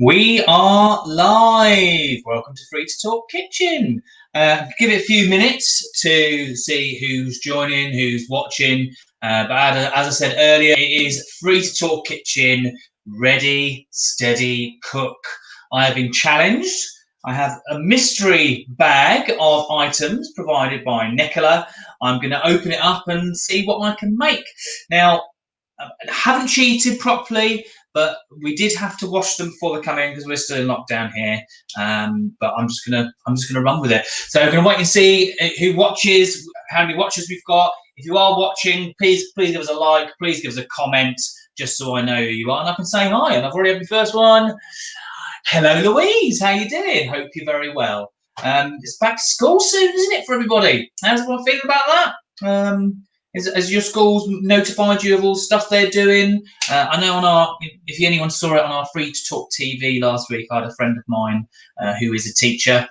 We are live. Welcome to Free to Talk Kitchen. Give it a few minutes to see who's joining, who's watching. But as I said earlier, it is Free to Talk Kitchen, ready, steady, cook. I have been challenged. I have a mystery bag of items provided by Nicola. I'm going to open it up and see what I can make. Now, I haven't cheated properly, but we did have to wash them before they come in because we're still in lockdown here. But I'm just gonna run with it. So I'm gonna wait and see who watches, how many watchers we've got. If you are watching, please give us a like, please give us a comment, just so I know who you are and I can say hi. And I've already had my first one. Hello, Louise. How you doing? Hope you're very well. It's back to school soon, isn't it, for everybody? How's everyone feeling about that? Has your schools notified you of all the stuff they're doing? I know on our, if anyone saw it on our Free to Talk TV last week, I had a friend of mine who is a teacher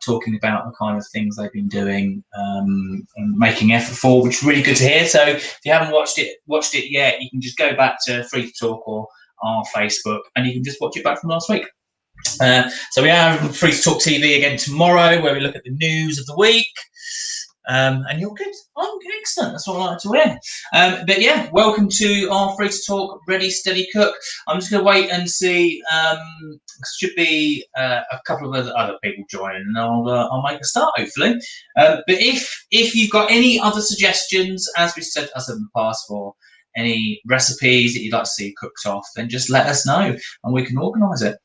talking about the kind of things they've been doing and making effort for, which is really good to hear. So if you haven't watched it yet, you can just go back to Free to Talk or our Facebook and you can just watch it back from last week. So we have Free to Talk TV again tomorrow, where we look at the news of the week. And you're good. I'm good. Excellent. That's what I like to hear. But yeah, welcome to our Free to Talk Ready Steady Cook. I'm just going to wait and see. Should be a couple of other people joining, and I'll make a start hopefully. But if you've got any other suggestions, as we said in the past, for any recipes that you'd like to see cooked off, then just let us know and we can organise it.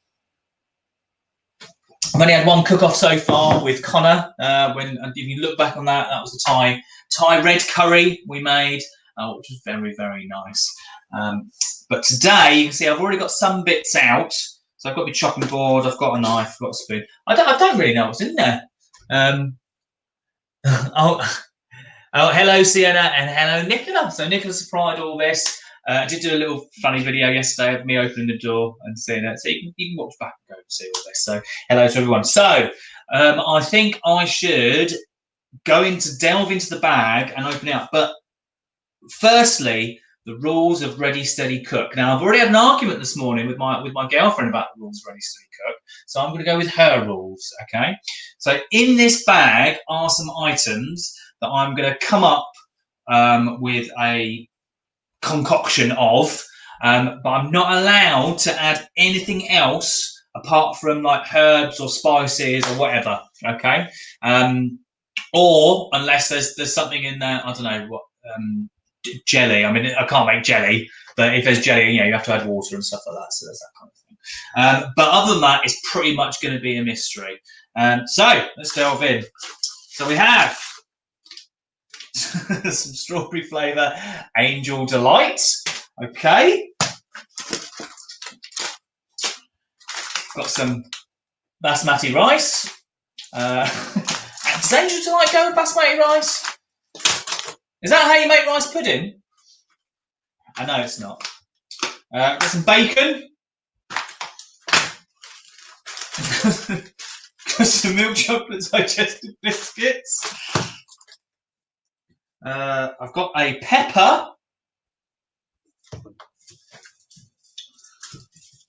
I've only had one cook-off so far with Connor. If you look back on that, that was the Thai red curry we made, which was very, very nice. But today, you can see I've already got some bits out. So I've got my chopping board, I've got a knife, I've got a spoon. I don't really know what's in there. Hello, Sienna, and hello, Nicola. So Nicola supplied all this. I did do a little funny video yesterday of me opening the door and seeing it. So you can watch back and go and see all this. So hello to everyone. So I think I should delve into the bag and open it up. But firstly, the rules of Ready Steady Cook. Now I've already had an argument this morning with my girlfriend about the rules of Ready Steady Cook. So I'm going to go with her rules. Okay. So in this bag are some items that I'm going to come up with a concoction of, but I'm not allowed to add anything else apart from like herbs or spices or whatever. Okay, or unless there's something in there, I don't know what, jelly. I mean, I can't make jelly, but if there's jelly, you have to add water and stuff like that. So there's that kind of thing. But other than that, it's pretty much going to be a mystery. So let's delve in. So we have some strawberry flavour Angel Delight. Okay. Got some basmati rice. Does Angel Delight go with basmati rice? Is that how you make rice pudding? I know it's not. Got some bacon. Got some milk chocolate digestive biscuits. I've got a pepper.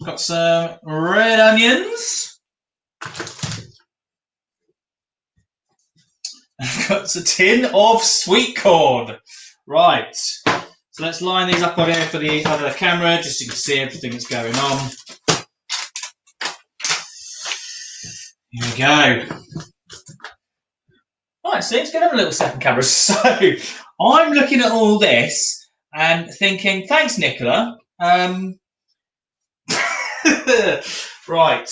Got some red onions. I've got a tin of sweet corn. Right. So let's line these up on here for the other camera, just so you can see everything that's going on. Here we go. Right, so it's going to have a little second camera. So I'm looking at all this and thinking, thanks, Nicola. Right.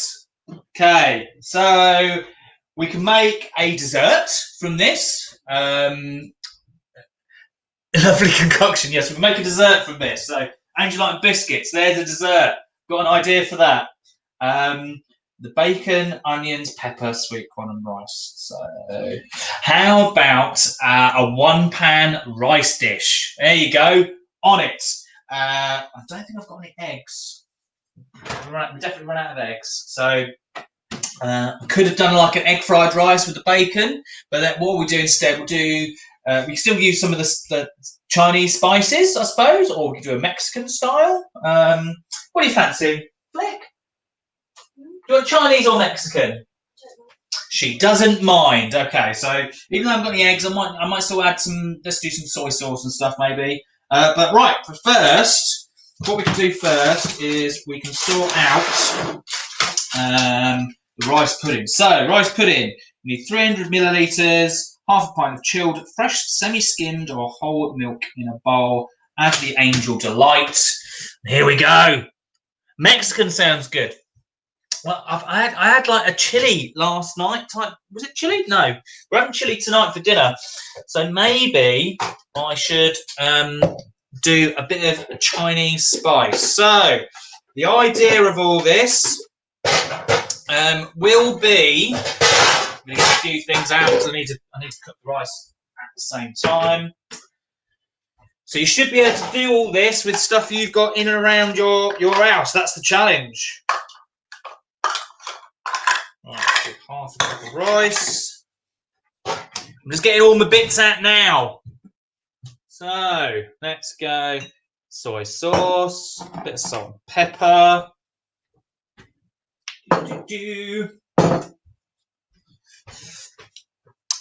Okay. So we can make a dessert from this. Lovely concoction. Yes, we can make a dessert from this. So Angel Delight biscuits. There's a dessert. Got an idea for that. The bacon, onions, pepper, sweet corn, and rice. So how about a one-pan rice dish? There you go. On it. I don't think I've got any eggs. We definitely run out of eggs. So I could have done like an egg fried rice with the bacon, but then what we'll do instead, we can still use some of the Chinese spices, I suppose, or we could do a Mexican style. What do you fancy, Flick? you want Chinese or Mexican? She doesn't mind. Okay, so even though I haven't got any eggs, I might still add some. Let's do some soy sauce and stuff maybe. But right, first, what we can do first is we can sort out the rice pudding. So rice pudding, you need 300 millilitres, half a pint of chilled, fresh, semi-skimmed or whole milk in a bowl. Add the Angel Delight. Here we go. Mexican sounds good. Well, I had like a chili last night. Was it chili? No, we're having chili tonight for dinner. So maybe I should do a bit of Chinese spice. So the idea of all this will be. I'm going to get a few things out because I need to cook the rice at the same time. So you should be able to do all this with stuff you've got in and around your house. That's the challenge. Right, so half a cup of rice. I'm just getting all my bits out now. So let's go soy sauce, a bit of salt and pepper.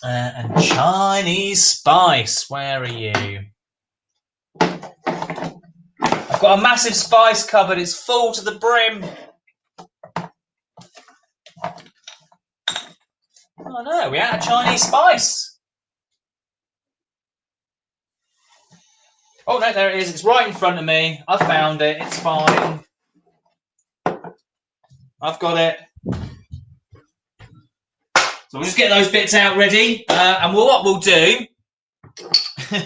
And Chinese spice. Where are you? I've got a massive spice cupboard. It's full to the brim. Oh no, we had a Chinese spice. Oh no, there it is. It's right in front of me. I found it. It's fine. I've got it. So we'll just get those bits out ready. And what we'll do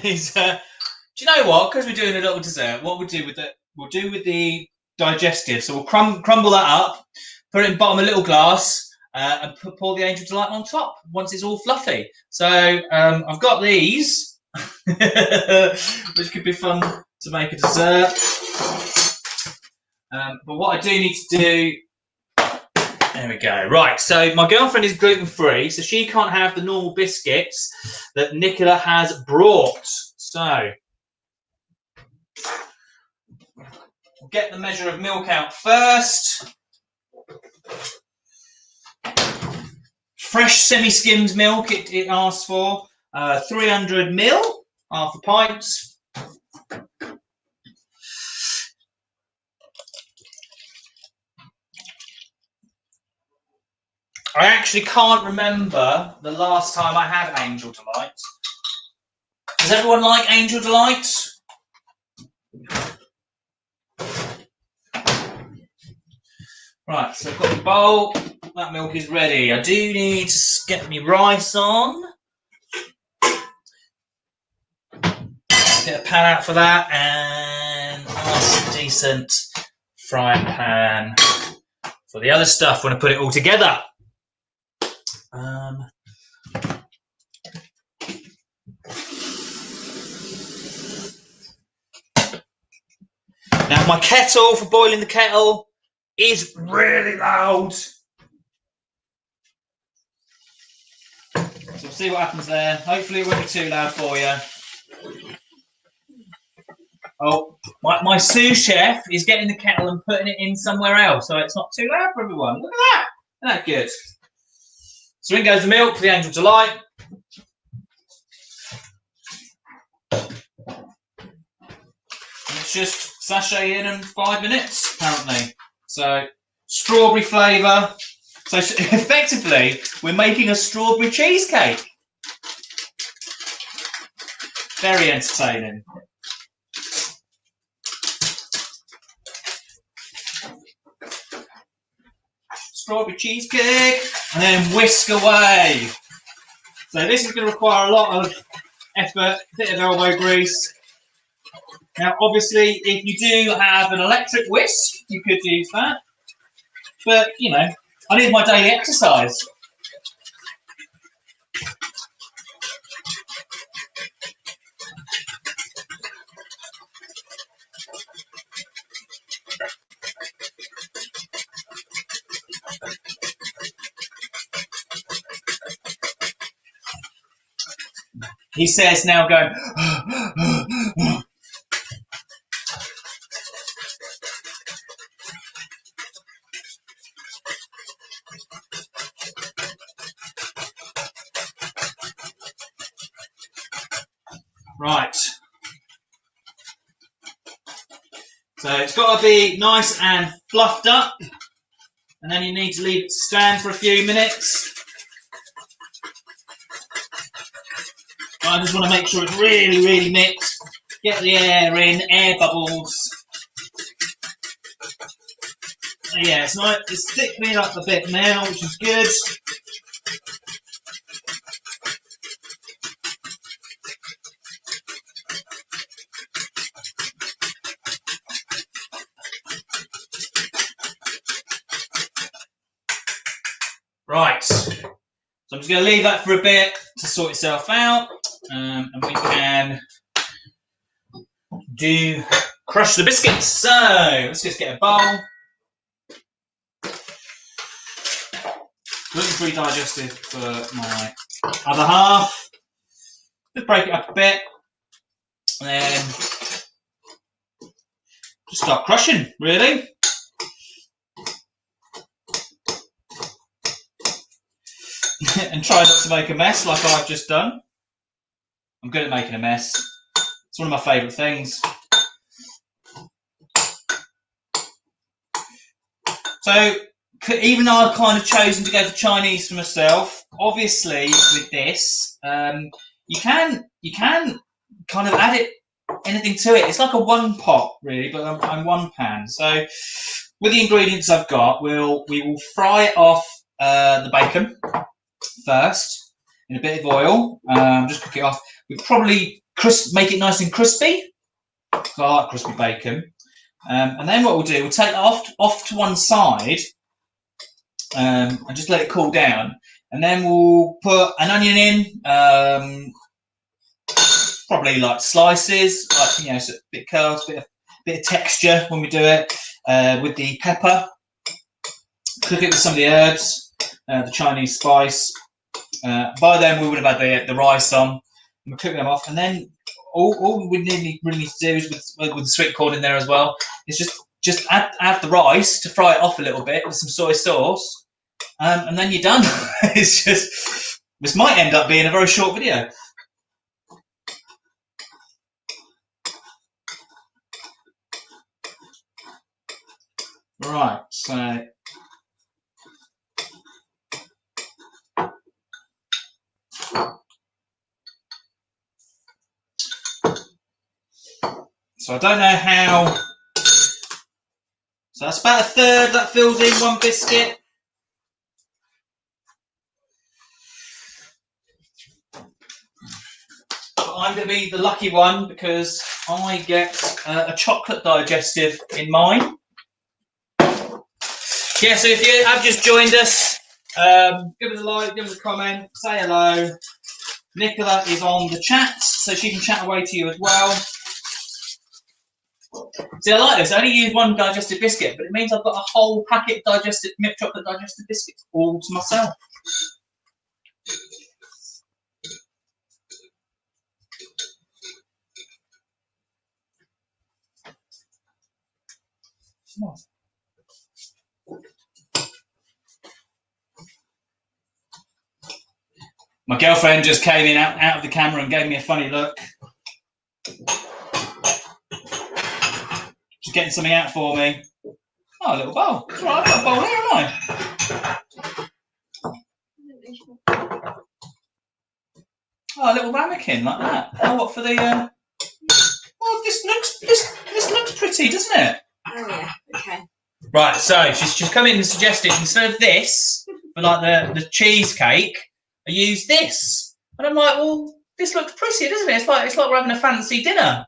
is, do you know what? Because we're doing a little dessert, what we'll do with the digestive. So we'll crumble that up, put it in the bottom of a little glass. And pour the Angel Delight on top once it's all fluffy. So I've got these, which could be fun to make a dessert. But what I do need to do, there we go. Right, so my girlfriend is gluten-free, so she can't have the normal biscuits that Nicola has brought. So we'll get the measure of milk out first. Fresh semi-skimmed milk it asks for, 300 ml, half a pint. I actually can't remember the last time I had Angel Delight. Does everyone like Angel Delight? Right, so I've got the bowl. That milk is ready. I do need to get my rice on. Get a pan out for that, and a nice decent frying pan for the other stuff when I put it all together. Now my kettle for boiling the kettle is really loud. So we'll see what happens there. Hopefully it won't be too loud for you. Oh, my sous chef is getting the kettle and putting it in somewhere else, so it's not too loud for everyone. Look at that. Isn't that good? So in goes the milk for the Angel Delight. And it's just sachet in 5 minutes, apparently. So strawberry flavour. So effectively, we're making a strawberry cheesecake. Very entertaining. Strawberry cheesecake, and then whisk away. So this is going to require a lot of effort, a bit of elbow grease. Now, obviously, if you do have an electric whisk, you could use that. But, you know, I need my daily exercise. He says now going, Right. So it's got to be nice and fluffed up, and then you need to leave it to stand for a few minutes. I just want to make sure it's really, really mixed. Get the air in, air bubbles. So yeah, it's nice. It's thickening up a bit now, which is good. Right, so I'm just going to leave that for a bit to sort itself out, and we can crush the biscuits. So let's just get a bowl. Gluten-free digestive for my other half. Just break it up a bit, and then just start crushing, really. And try not to make a mess like I've just done. I'm good at making a mess. It's one of my favourite things. So, even though I've kind of chosen to go for Chinese for myself, obviously with this, you can kind of add anything to it. It's like a one pot really, but I'm one pan. So, with the ingredients I've got, we will fry off the bacon first in a bit of oil. Just cook it off. We probably make it nice and crispy. I like crispy bacon. And then what we'll do, we'll take it off to one side and just let it cool down. And then we'll put an onion in, probably like slices, like so a bit of curls, bit of texture when we do it. With the pepper, cook it with some of the herbs, the Chinese spice. By then we would have had the rice on. We'll cook them off, and then all we really need to do is with the sweet corn in there as well. Is just add the rice to fry it off a little bit with some soy sauce, and then you're done. This might end up being a very short video. Right, so. So I don't know how. So that's about a third that fills in one biscuit. But I'm going to be the lucky one because I get a chocolate digestive in mine. Yeah, so if you have just joined us, give us a like, give us a comment, say hello. Nicola is on the chat, so she can chat away to you as well. See, I like this. I only use one digestive biscuit, but it means I've got a whole packet of milk chocolate digestive biscuits all to myself. My girlfriend just came in out of the camera and gave me a funny look. She's getting something out for me. Oh, a little bowl. It's all right, I've got a bowl here, haven't I? Oh, a little ramekin like that. Oh, what for the? Well, this looks pretty, doesn't it? Oh yeah. Okay. Right. So she's come in and suggested instead of this for like the cheesecake, I use this, and I'm like, well, this looks pretty, doesn't it? It's like we're having a fancy dinner,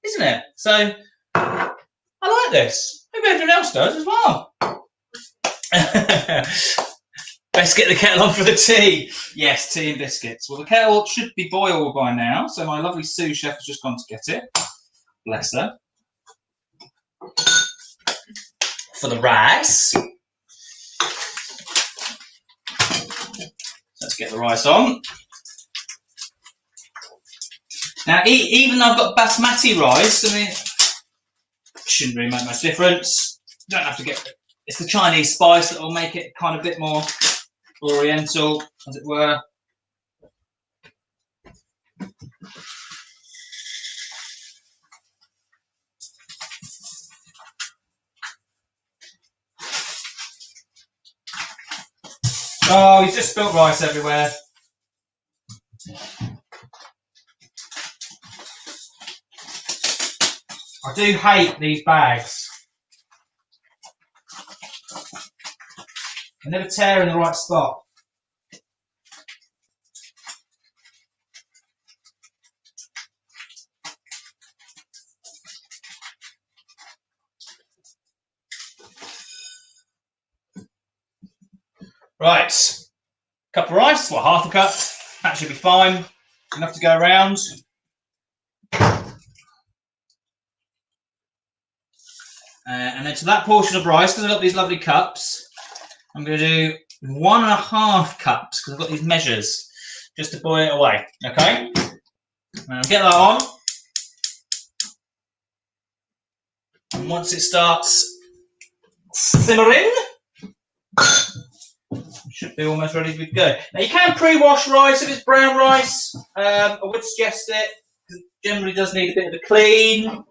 isn't it? So I like this. Maybe everyone else does as well. Best get the kettle on for the tea. Yes, tea and biscuits. Well, the kettle should be boiled by now, so my lovely sous chef has just gone to get it. Bless her. For the rice. Let's get the rice on. Now, even though I've got basmati rice, I mean, it shouldn't really make much difference. You don't have to get. It's the Chinese spice that will make it kind of a bit more oriental, as it were. Oh, he's just spilt rice everywhere. I do hate these bags. They never tear in the right spot. Right, cup of rice, well, half a cup. That should be fine. Enough to go around. And then to that portion of rice, because I've got these lovely cups, I'm going to do 1.5 cups, because I've got these measures, just to boil it away. Okay? Now get that on. And once it starts simmering, should be almost ready to go. Now you can pre-wash rice if it's brown rice. I would suggest it. It generally does need a bit of a clean.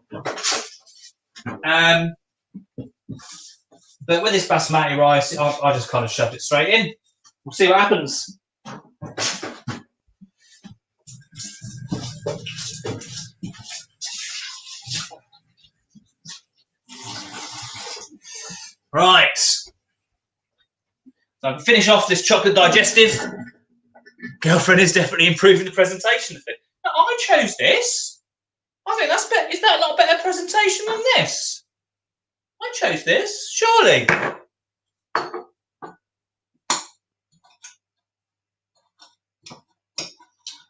But with this basmati rice, I just kind of shoved it straight in. We'll see what happens. Right. So I can finish off this chocolate digestive. Girlfriend is definitely improving the presentation of it. Now, I chose this. I think that's better. Is that not a better presentation than this? I chose this, surely.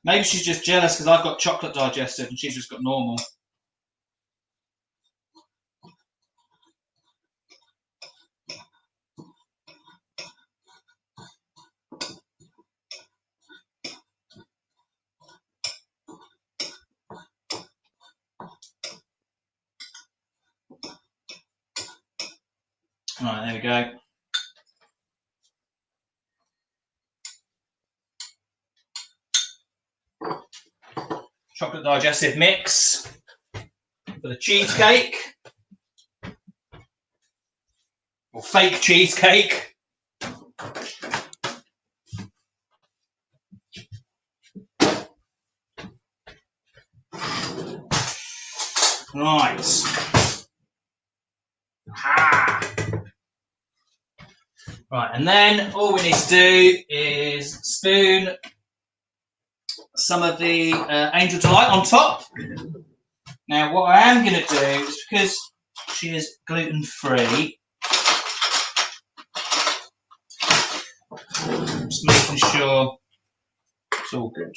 Maybe she's just jealous because I've got chocolate digestive and she's just got normal. Right, there we go. Chocolate digestive mix for the cheesecake. Or fake cheesecake. Right. Ha! Right, and then all we need to do is spoon some of the Angel Delight on top. Now, what I am going to do is, because she is gluten-free, just making sure it's all good.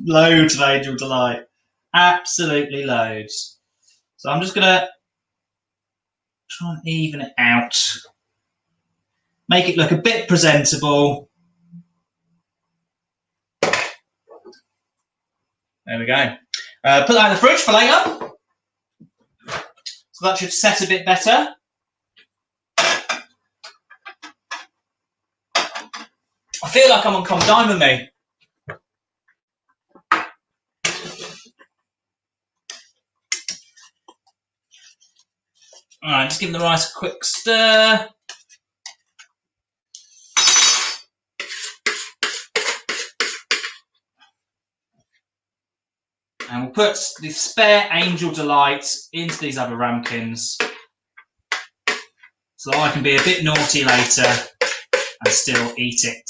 Loads of Angel Delight. Absolutely loads. So I'm just going to try and even it out. Make it look a bit presentable. There we go. Put that in the fridge for later. So that should set a bit better. I feel like I'm on Come Dine With Me. Alright, just give the rice a quick stir. And we'll put the spare Angel Delight into these other ramekins so that I can be a bit naughty later and still eat it.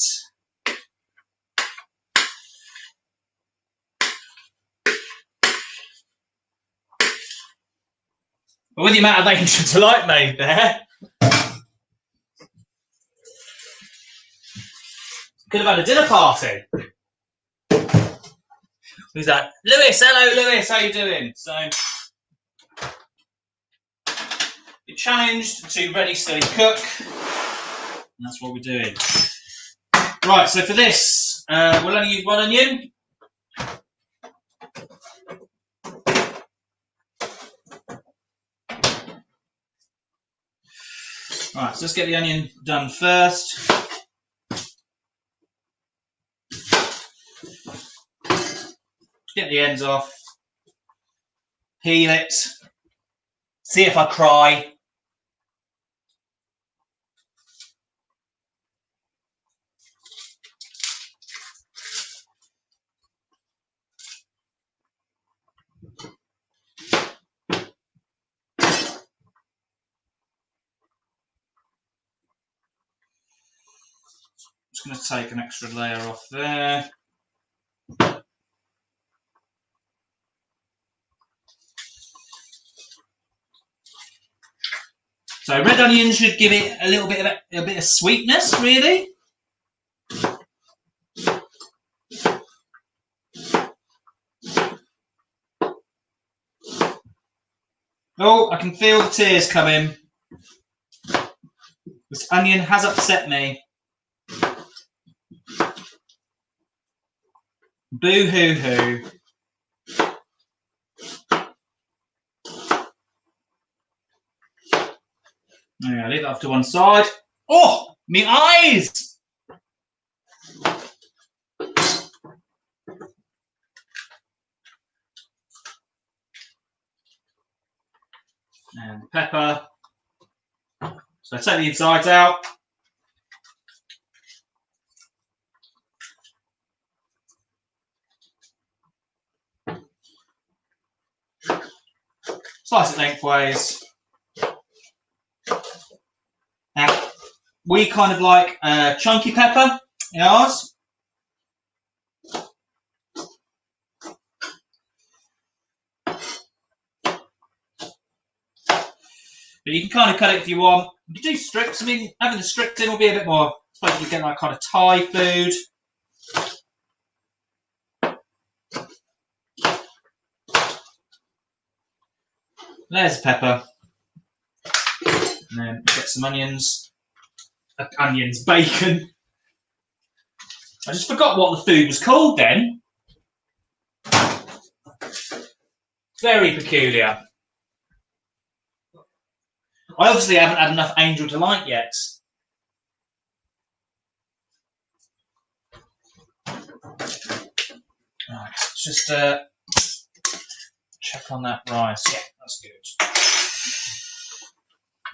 But with the amount of Angel Delight made there, could have had a dinner party. Who's that? Lewis, hello Lewis, how you doing? So, you're challenged to ready, steady, cook. And that's what we're doing. Right, so for this, We'll only use one onion. Right, so let's get the onion done first. Get the ends off. Peel it. See if I cry. Just going to take an extra layer off there. So red onions should give it a little bit of a bit of sweetness, really. Oh, I can feel the tears coming. This onion has upset me. Boo hoo hoo. Yeah, leave that off to one side. Oh, me eyes! And the pepper. So I take the insides out. Slice it lengthways. Now, we kind of like chunky pepper in ours. But you can kind of cut it if you want. You can do strips. I mean, having the strips in will be a bit more, I suppose you get like kind of Thai food. There's the pepper. And then get some onions. Bacon. I just forgot what the food was called then. Very peculiar. I obviously haven't had enough Angel Delight yet. Right, just check on that rice. Yeah, that's good.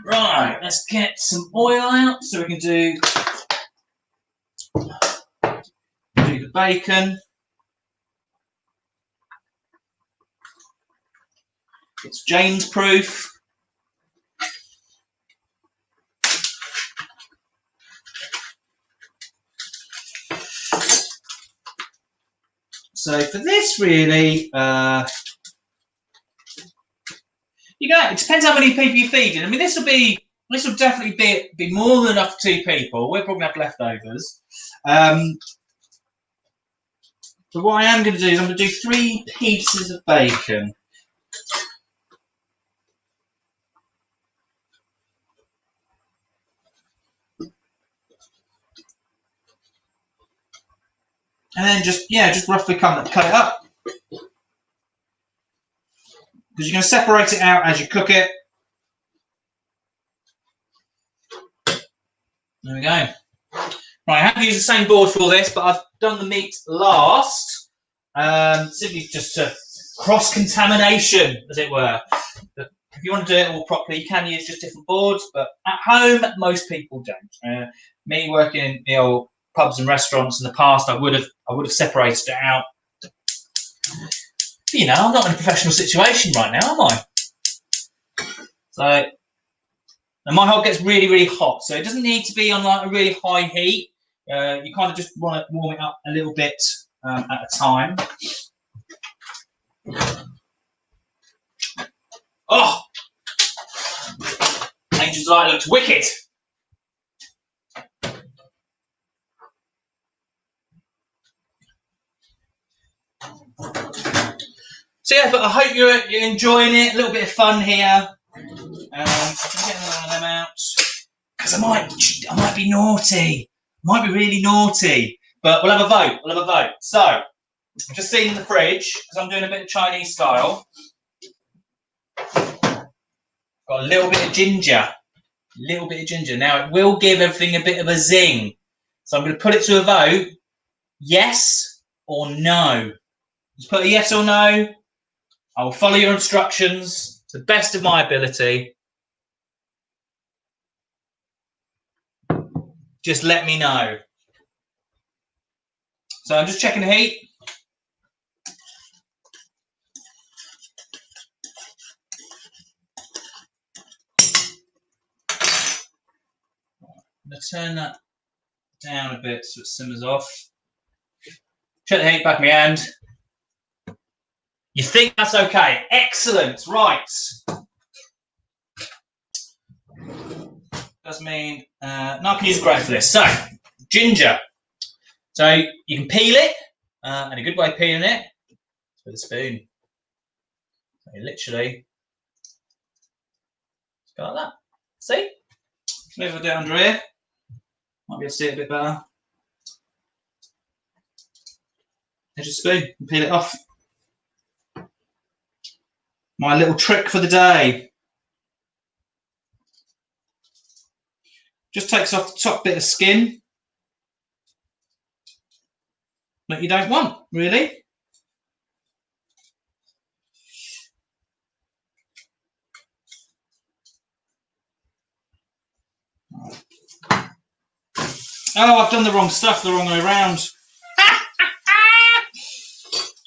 Right, let's get some oil out so we can do the bacon. It's James proof. So for this, really, it depends how many people you're feeding. I mean, this will definitely be more than enough for 2 people. We'll probably have leftovers. But what I am going to do is I'm going to do 3 pieces of bacon. And then just roughly cut it up. Because you're going to separate it out as you cook it. There we go. Right, I have used the same board for this, but I've done the meat last. Simply just to cross-contamination, as it were. But if you want to do it all properly, you can use just different boards, but at home, most people don't. Me working in the old pubs and restaurants in the past, I would have separated it out. But, you know, I'm not in a professional situation right now, am I? So, and my hog gets really, really hot, so it doesn't need to be on like a really high heat. You kind of just want to warm it up a little bit at a time. Oh, Angel's Delight looks wicked. So yeah, but I hope you're enjoying it. A little bit of fun here. I'm getting one of them out because I might be naughty. I might be really naughty. But we'll have a vote. We'll have a vote. So, I've just seen in the fridge, because I'm doing a bit of Chinese style. Got a little bit of ginger. Now, it will give everything a bit of a zing. So I'm going to put it to a vote. Yes or no. Just put a yes or no. I will follow your instructions to the best of my ability. Just let me know. So I'm just checking the heat. I'm going to turn that down a bit so it simmers off. Check the heat back in my hand. You think that's okay? Excellent. Right. Does mean now I can use a grater for this. So ginger. So you can peel it, and a good way of peeling it is with a spoon. So you literally just go like that. See? Maybe I'll do it under here. Might be able to see it a bit better. There's a spoon and peel it off. My little trick for the day. Just takes off the top bit of skin that you don't want, really. Oh, I've done the wrong stuff the wrong way around.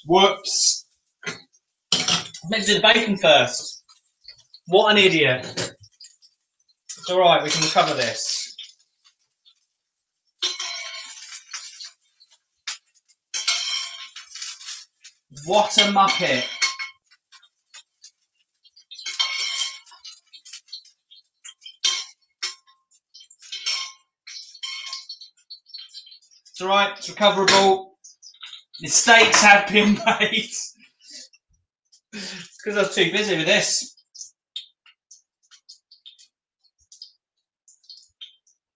Whoops. I meant to do the bacon first. What an idiot. It's alright, we can recover this. What a muppet. It's alright, it's recoverable. Mistakes have been made. It's because I was too busy with this.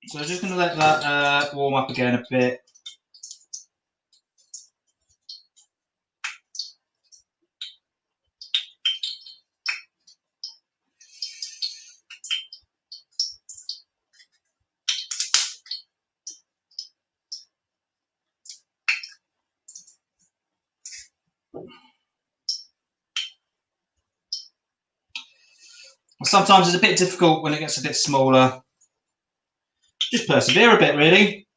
So I'm just going to let that warm up again a bit. Sometimes it's a bit difficult when it gets a bit smaller. Just persevere a bit, really.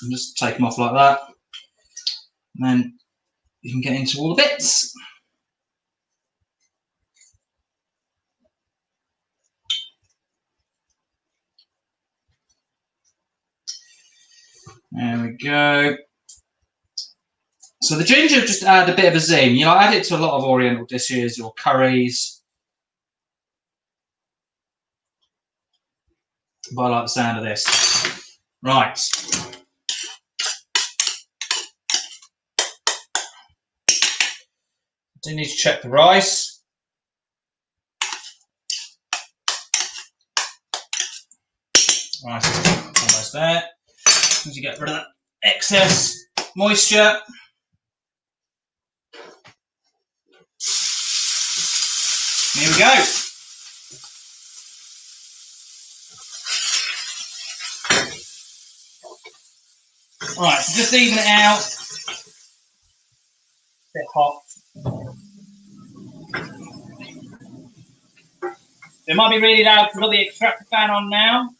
And just take them off like that. And then you can get into all the bits. There we go. So the ginger just add a bit of a zing. You know, I add it to a lot of Oriental dishes or curries. But I like the sound of this. Right. Do need to check the rice. Rice is almost there. As you get rid of that excess moisture. Here we go. Right, so just even it out. A bit hot. It might be really loud because I've got the extractor fan on now.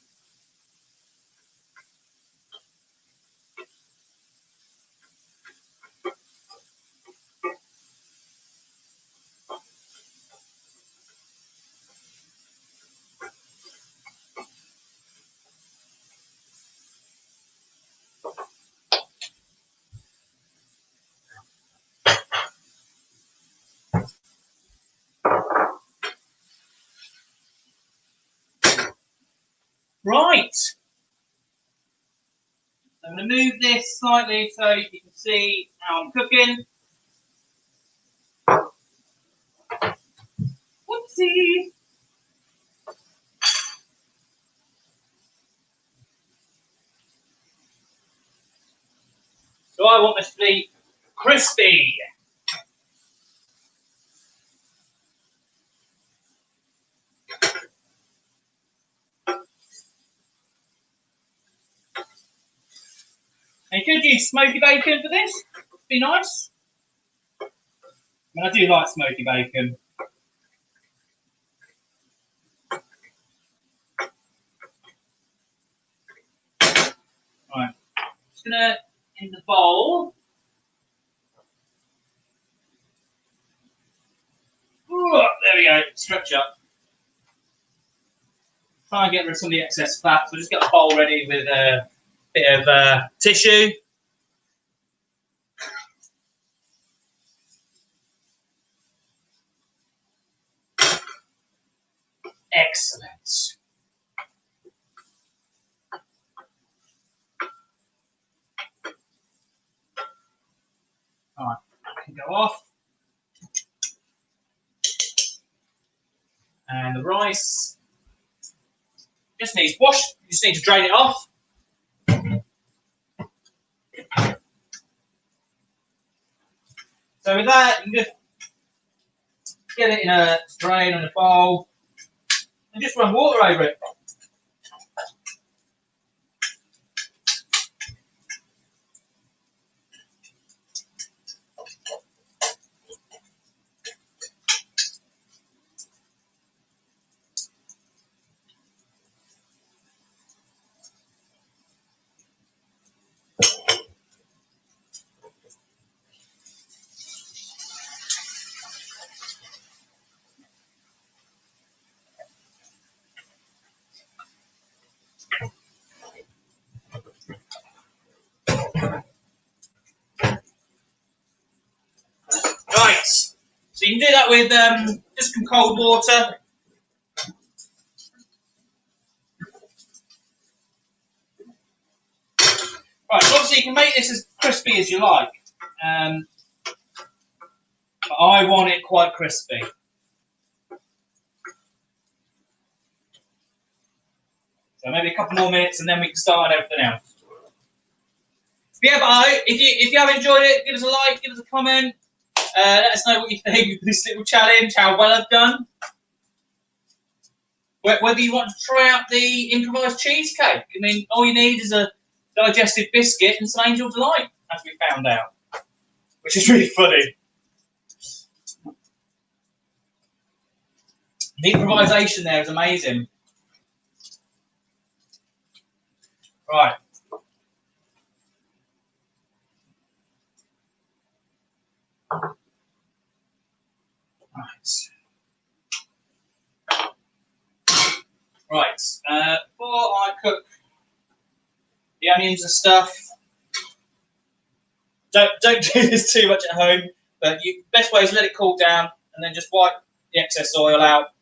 Right. I'm going to move this slightly so you can see how I'm cooking. Whoopsie. So I want this to be crispy. And you could use smoky bacon for this. It'd be nice. I mean, I do like smoky bacon. Right, just gonna in the bowl. Ooh, there we go. Stretch up. Try and get rid of some of the excess fat. So just get a bowl ready with a bit of tissue. Excellent. All right, that can go off. And the rice just needs wash. You just need to drain it off. So with that, you can just get it in a drain on a bowl and just run water over it. Right. So you can do that with just some cold water. Right, so obviously you can make this as crispy as you like. But I want it quite crispy. So maybe a couple more minutes and then we can start on everything else. Yeah, but if you have enjoyed it, give us a like, give us a comment. Let us know what you think of this little challenge, how well I've done. Whether you want to try out the improvised cheesecake. I mean, all you need is a digestive biscuit and some Angel Delight, as we found out. Which is really funny. The improvisation there is amazing. Right. Right. Before I cook the onions and stuff, don't do this too much at home. But the best way is let it cool down and then just wipe the excess oil out.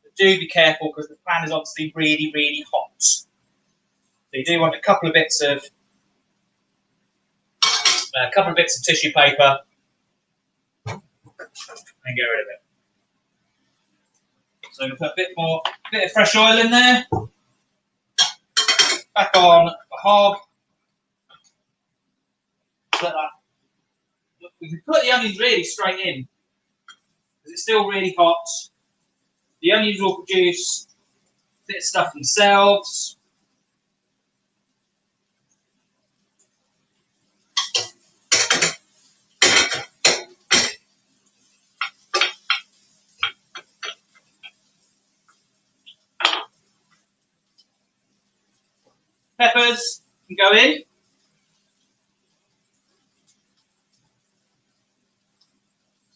But do be careful because the pan is obviously really, really hot. So you do want a couple of bits of tissue paper and get rid of it. So I'm going to put a bit of fresh oil in there. Back on the hob. Let that. We can put the onions really straight in because it's still really hot. The onions will produce a bit of stuff themselves. Peppers can go in.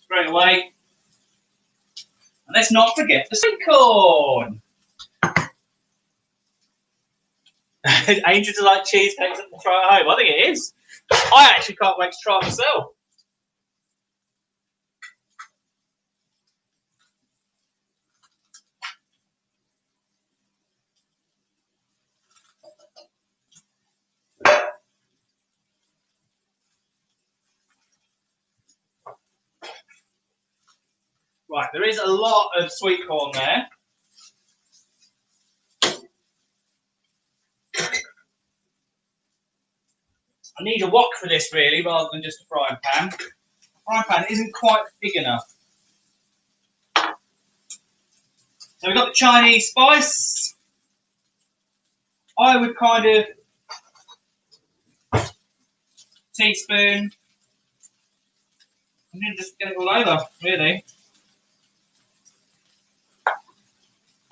Straight away. And let's not forget the sweet corn. Angel Delight cheesecake to try at home. I think it is. I actually can't wait to try it myself. Right, there is a lot of sweet corn there. I need a wok for this really, rather than just a frying pan. The frying pan isn't quite big enough. So we've got the Chinese spice. I would kind of teaspoon, and then just get it all over, really.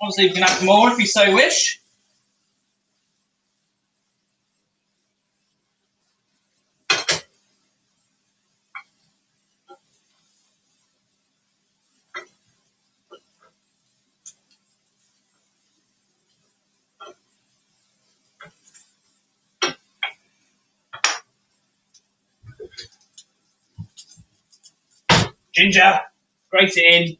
Obviously, you can add more if you so wish. Ginger, grate it in.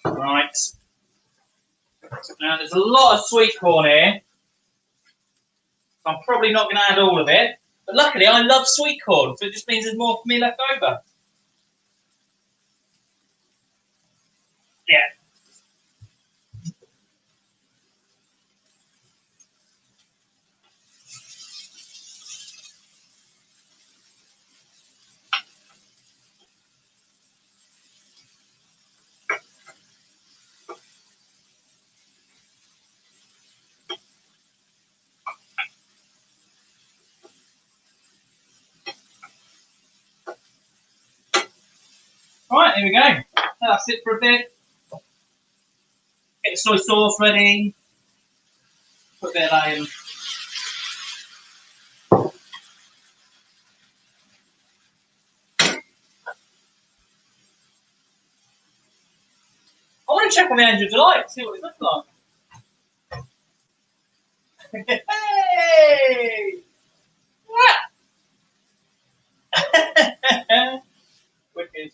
Right. Now there's a lot of sweet corn here. So I'm probably not going to add all of it. But luckily I love sweet corn, so it just means there's more for me left over. Yeah. Right, here we go. That's it for a bit. Get the soy sauce ready. Put a bit of that in. I want to check on the Angel Delight, see what it looks like. Hey! Wicked.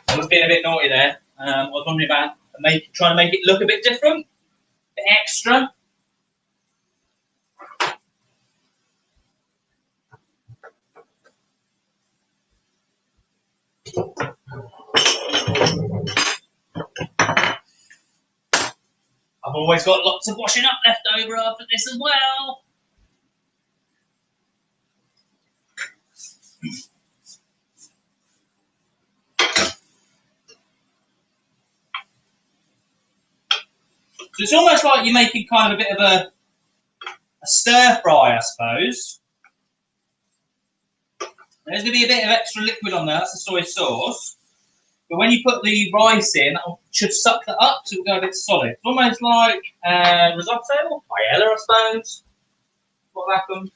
I was being a bit naughty there. I was wondering about trying to make it look a bit different, a bit extra. I've always got lots of washing up left over after this as well. So it's almost like you're making kind of a bit of a stir fry, I suppose. There's going to be a bit of extra liquid on there, that's the soy sauce. But when you put the rice in, that should suck that up so it'll go a bit solid. It's almost like risotto, paella, I suppose. What happened?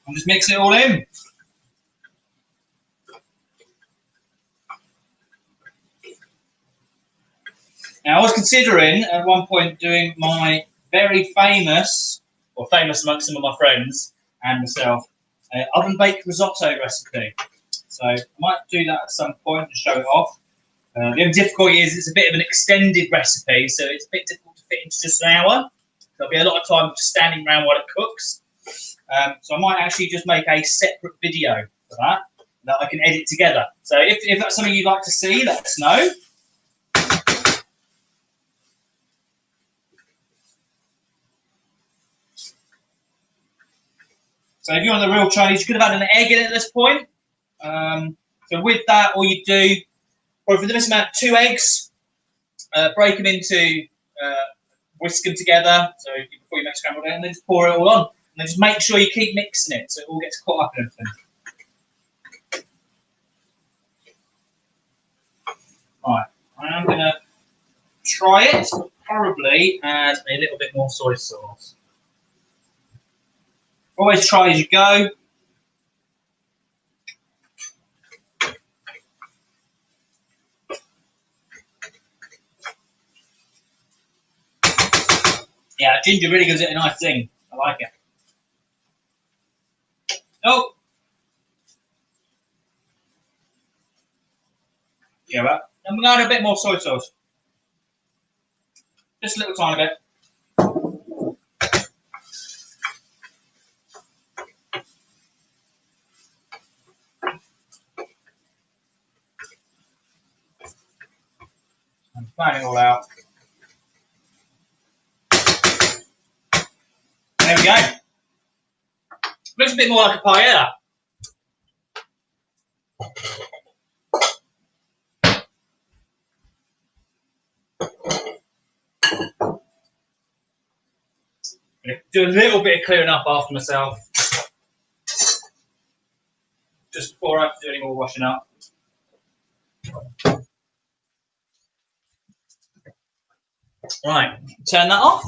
And just mix it all in. Now, I was considering at one point doing my very famous, or famous amongst some of my friends and myself, oven baked risotto recipe. So I might do that at some point and show it off. The only difficulty is it's a bit of an extended recipe, so it's a bit difficult to fit into just an hour. There'll be a lot of time just standing around while it cooks. So I might actually just make a separate video for that I can edit together. So if that's something you'd like to see, let us know. So if you want the real Chinese, you could have had an egg in it at this point. So with that, all you do, or for this amount, 2 eggs, break them into, whisk them together. So before you make scrambled egg, and then just pour it all on. And then just make sure you keep mixing it so it all gets caught up in everything. Right, I'm going to try it, probably add a little bit more soy sauce. Always try as you go. Yeah, ginger really gives it a nice thing. I like it. Oh! Yeah, right. I'm going to add a bit more soy sauce. Just a little tiny bit. And fan it all out. There we go. Looks a bit more like a paella. Do a little bit of clearing up after myself. Just before I have to do any more washing up. Right, turn that off.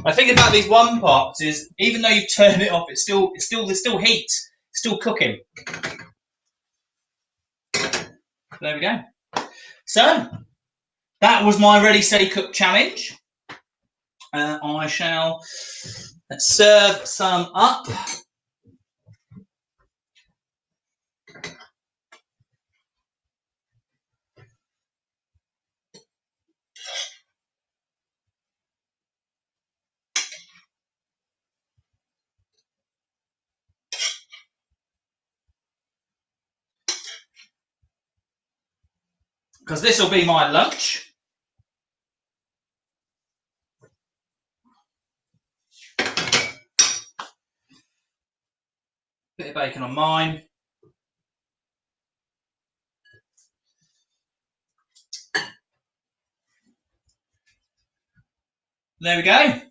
My thing about these one pots is, even though you've turned it off, there's still heat, it's still cooking. There we go. So that was my ready, steady, cook challenge. I shall serve some up. Because this will be my lunch. Bit of bacon on mine. There we go.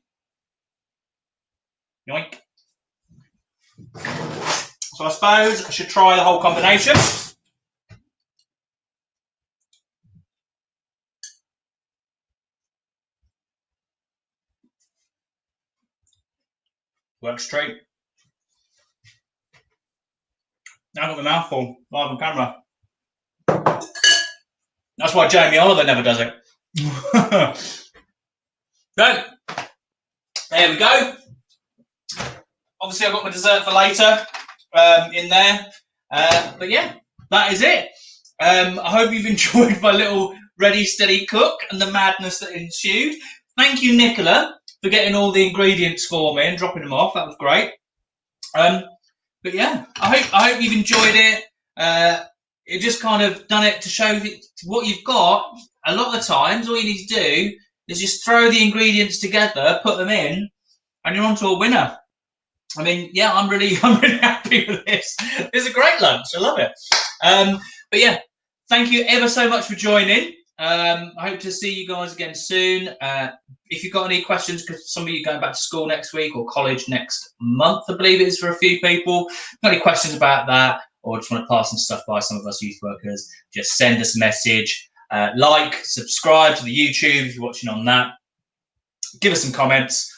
Yoink. So I suppose I should try the whole combination. Works straight. Now I've got my mouth full, live on camera. That's why Jamie Oliver never does it. So, there we go. Obviously, I've got my dessert for later in there. But yeah, that is it. I hope you've enjoyed my little ready, steady cook and the madness that ensued. Thank you, Nicola, for getting all the ingredients for me and dropping them off. That was great. But yeah, I hope you've enjoyed it. It just kind of done it to show what you've got. A lot of the times, all you need to do is just throw the ingredients together, put them in, and you're on to a winner. I mean, yeah, I'm really happy with this. It's a great lunch. I love it. But yeah, thank you ever so much for joining. I hope to see you guys again soon. If you've got any questions, because some of you are going back to school next week or college next month, I believe it is for a few people. If you've got any questions about that, or just want to pass some stuff by some of us youth workers, just send us a message. Like, subscribe to the YouTube if you're watching on that. Give us some comments.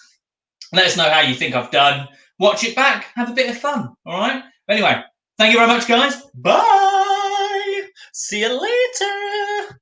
Let us know how you think I've done. Watch it back. Have a bit of fun. All right? Anyway, thank you very much, guys. Bye. See you later.